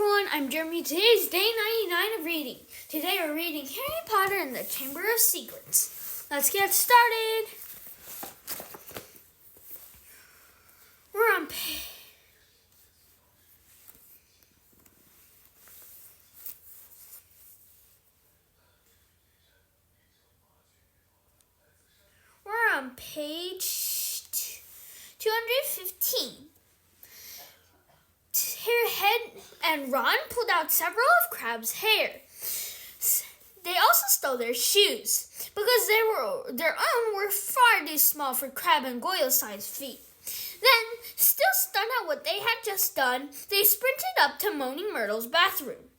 everyone, I'm Jeremy. Today is day 99 of reading. Today we're reading Harry Potter and the Chamber of Secrets. Let's get started. We're on page 215. Harry and Ron pulled out several of Crabbe's hair. They also stole their shoes because their own were far too small for Crabbe and Goyle's sized feet. Then, still stunned at what they had just done, they sprinted up to Moaning Myrtle's bathroom.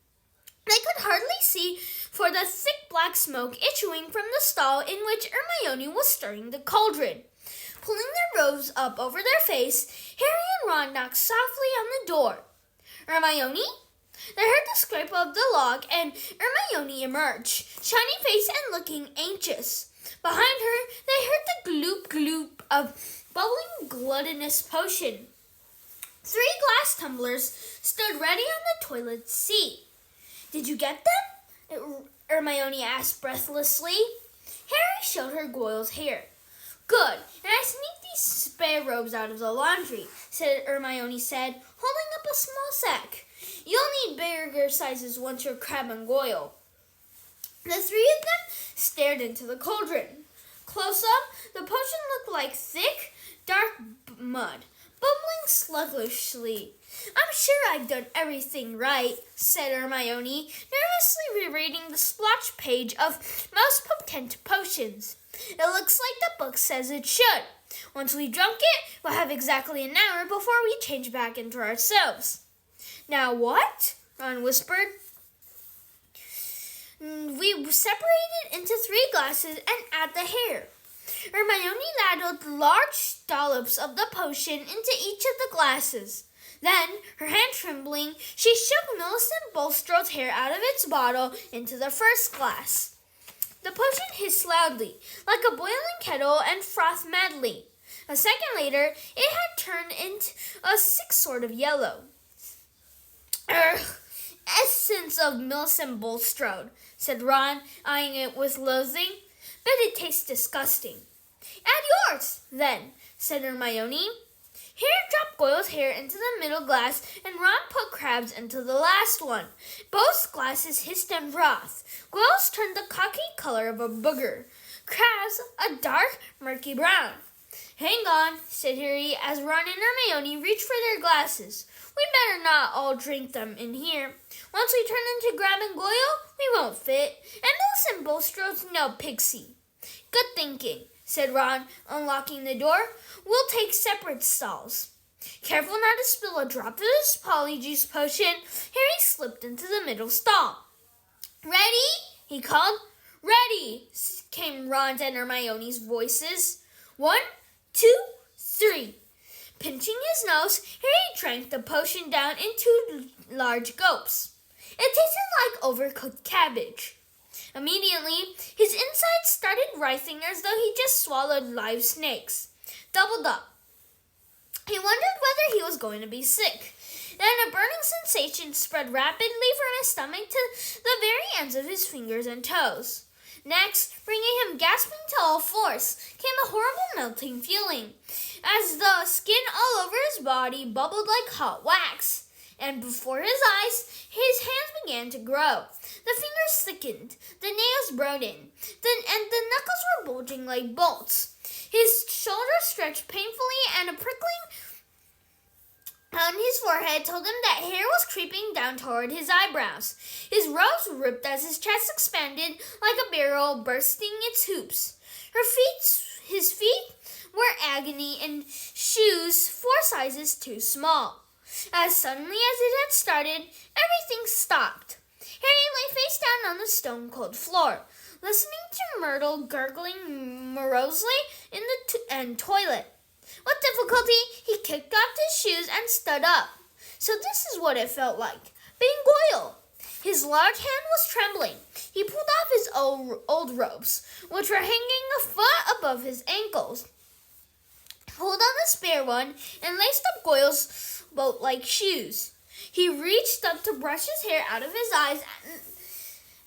They could hardly see for the thick black smoke issuing from the stall in which Hermione was stirring the cauldron. Pulling their robes up over their face, Harry and Ron knocked softly on the door. Hermione? They heard the scrape of the lock, and Hermione emerged, shiny faced and looking anxious. Behind her, they heard the gloop-gloop of bubbling gluttonous potion. 3 glass tumblers stood ready on the toilet seat. "Did you get them?" Hermione asked breathlessly. Harry showed her Goyle's hair. "Good, and I sneaked these spare robes out of the laundry," Hermione said, holding up a small sack. "You'll need bigger sizes once you're Crabbe and Goyle." The 3 of them stared into the cauldron. Close up, the potion looked like thick, dark mud, bubbling sluggishly. "I'm sure I've done everything right," said Hermione, nervously rereading the splotch page of Most Potent Potions. "It looks like the book says it should. Once we've drunk it, we'll have exactly an hour before we change back into ourselves." "Now what?" Ron whispered. "We separated into 3 glasses and add the hair." Hermione ladled large dollops of the potion into each of the glasses. Then, her hand trembling, she shook Millicent Bulstrode's hair out of its bottle into the first glass. The potion hissed loudly, like a boiling kettle, and frothed madly. A second later, it had turned into a sick sort of yellow. "Essence of Millicent Bulstrode," said Ron, eyeing it with loathing. "But it tastes disgusting." "Add yours, then," said Hermione. Harry dropped Goyle's hair into the middle glass, and Ron put Crabbe's into the last one. Both glasses hissed and frothed. Goyle's turned the cocky color of a booger. Crabbe's a dark, murky brown. "Hang on," said Harry, as Ron and Hermione reached for their glasses. "We better not all drink them in here. Once we turn into Crabbe and Goyle, we won't fit. And Millicent Bulstrode's no pixie." "Good thinking," said Ron, unlocking the door. "We'll take separate stalls." Careful not to spill a drop of his polyjuice potion, Harry slipped into the middle stall. "Ready?" he called. "Ready," came Ron's and Hermione's voices. 1, 2, 3. Pinching his nose, Harry drank the potion down in 2 large gulps. It tasted like overcooked cabbage. Immediately, his insides started writhing as though he just swallowed live snakes. Doubled up. He wondered whether he was going to be sick. Then a burning sensation spread rapidly from his stomach to the very ends of his fingers and toes. Next, bringing him gasping to all fours, came a horrible melting feeling, as the skin all over his body bubbled like hot wax. And before his eyes, his hands began to grow. The fingers thickened, the nails broadened, and the knuckles were bulging like bolts. His shoulders stretched painfully, and a prickling on his forehead told him that hair was creeping down toward his eyebrows. His robes ripped as his chest expanded like a barrel bursting its hoops. His feet were agony in shoes 4 sizes too small. As suddenly as it had started, everything stopped. Harry lay face down on the stone-cold floor, listening to Myrtle gurgling morosely in the toilet. With difficulty, he kicked off his shoes and stood up. So this is what it felt like, being Goyle. His large hand was trembling. He pulled off his old robes, which were hanging a foot above his ankles, pulled on the spare one, and laced up Goyle's boat-like shoes. He reached up to brush his hair out of his eyes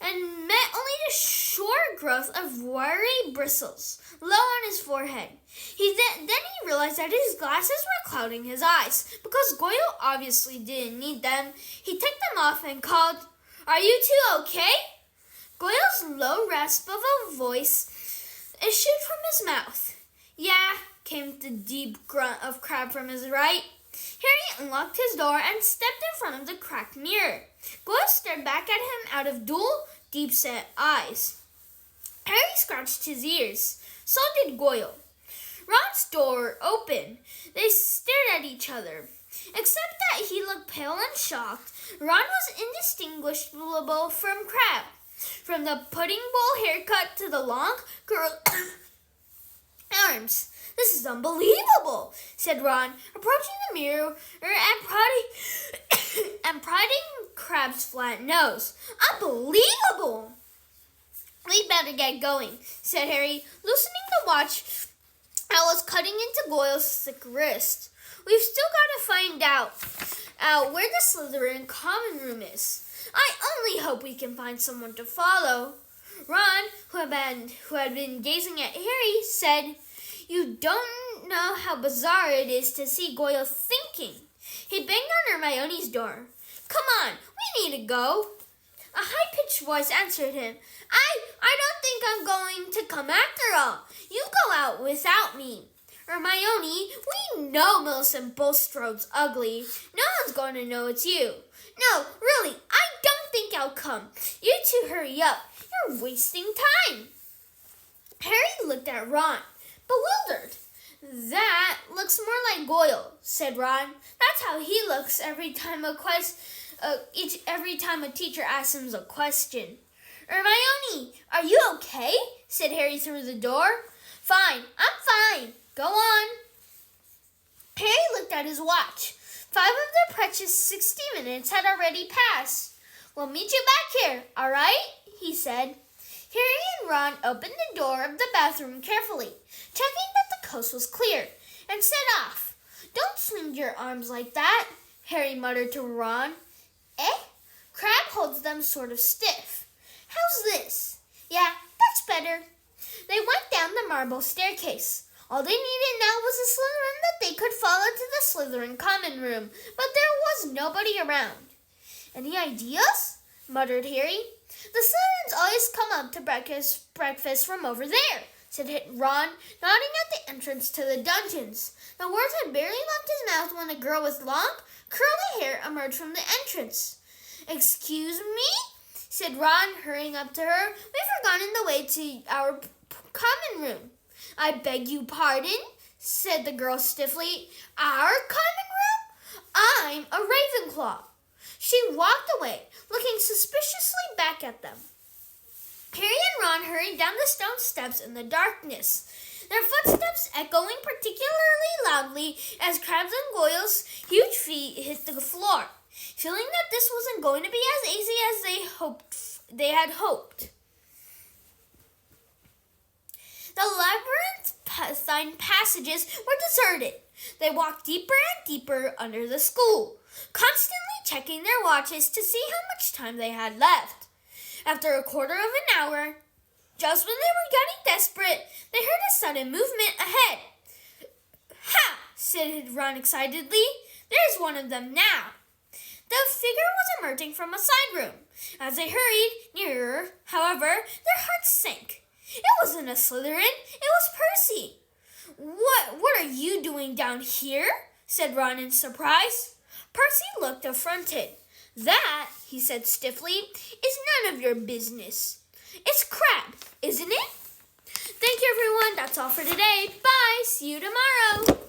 and met only the short growth of wiry bristles low on his forehead. Then he realized that his glasses were clouding his eyes. Because Goyle obviously didn't need them, he took them off and called, "Are you two okay?" Goyle's low rasp of a voice issued from his mouth. "Yeah," came the deep grunt of Crab from his right. Harry unlocked his door and stepped in front of the cracked mirror. Goyle stared back at him out of dull, deep-set eyes. Harry scratched his ears. So did Goyle. Ron's door opened. They stared at each other. Except that he looked pale and shocked, Ron was indistinguishable from Crab. From the pudding bowl haircut to the long, curled arms. "This is unbelievable," said Ron, approaching the mirror and prodding Crab's flat nose. "Unbelievable!" "We better get going," said Harry, loosening the watch that was cutting into Goyle's thick wrist. "We've still got to find out where the Slytherin common room is. I only hope we can find someone to follow." Ron, who had been gazing at Harry, said, "You don't know how bizarre it is to see Goyle thinking." He banged on Hermione's door. "Come on, we need to go." A high-pitched voice answered him. I don't think I'm going to come after all. You go out without me." "Hermione, we know Millicent Bulstrode's ugly. No one's going to know it's you." "No, really, I don't think I'll come. You two hurry up. You're wasting time." Harry looked at Ron, bewildered. "That looks more like Goyle," said Ron. "That's how he looks every time a teacher asks him a question." "Hermione, are you okay?" said Harry through the door. "Fine, I'm fine. Go on." Harry looked at his watch. 5 of the precious 60 minutes had already passed. "We'll meet you back here, all right?" he said. Harry and Ron opened the door of the bathroom carefully, checking that the coast was clear, and set off. "Don't swing your arms like that," Harry muttered to Ron. "Eh?" Crab holds them sort of stiff. "How's this?" "Yeah, that's better." They went down the marble staircase. All they needed now was a Slytherin that they could follow to the Slytherin common room, but there was nobody around. "Any ideas?" muttered Harry. "The Slytherins always come up to breakfast from over there," said Ron, nodding at the entrance to the dungeons. The words had barely left his mouth when a girl with long, curly hair emerged from the entrance. "Excuse me?" said Ron, hurrying up to her. "We've forgotten the way to our common room." "I beg your pardon," said the girl stiffly. "Our common room? I'm a Ravenclaw." She walked away, looking suspiciously back at them. Harry and Ron hurried down the stone steps in the darkness, their footsteps echoing particularly loudly as Crab's and Goyle's huge feet hit the floor, feeling that this wasn't going to be as easy as they had hoped. The labyrinthine passages were deserted. They walked deeper and deeper under the school, constantly checking their watches to see how much time they had left. After a quarter of an hour, just when they were getting desperate, they heard a sudden movement ahead. "Ha!" said Ron excitedly. "There's one of them now." The figure was emerging from a side room. As they hurried nearer, however, their hearts sank. It wasn't a Slytherin, it was Percy. What are you doing down here?" said Ron in surprise. Percy looked affronted. "That," he said stiffly, "is none of your business. It's Crab, isn't it?" Thank you, everyone. That's all for today. Bye. See you tomorrow.